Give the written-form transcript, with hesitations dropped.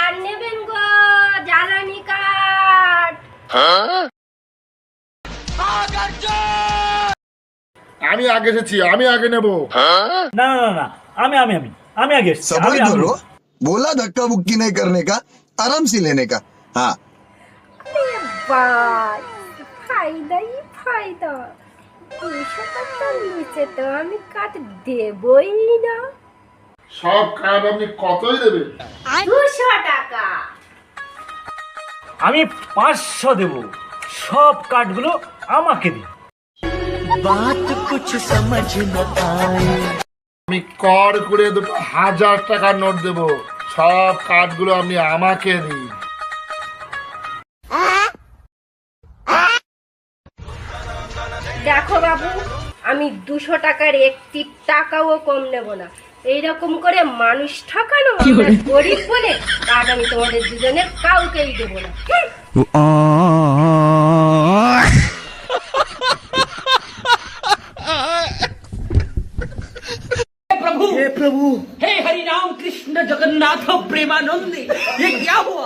কাঠ নেবেন গো, জ্বালানি কাঠ। আমি আগে এসেছি, আমি আগে নেব। না না না না, আমি আমি আমি আমি আগে এসেছি, सबर আমি আমি करो, बोला धक्का मुक्की नहीं करने का, आराम से लेने का। हाँ বাই, ফায়দাই ফায়দা। 200 টাকার নিচে তো আমি কাঠ দেবই না। সব কাঠ আপনি কতই দেবেন? 200 টাকা। আমি 500 দেব, সব কাঠগুলো আমাকে দিন। আমি কর করে 2000 টাকার নোট দেব, সব কাঠগুলো আপনি আমাকে দিন। দেখো বাবু, আমি 200 টাকার একটি টাকাও কম নেব না। এইরকম করে মানুষ ঠকানো, আমরা গরিব বলে কাঠ আমি তোমাদের দুজনের কাউকেই দেবো না। हे हरि राम कृष्ण जगन्नाथ प्रेमानंद, ये क्या हुआ?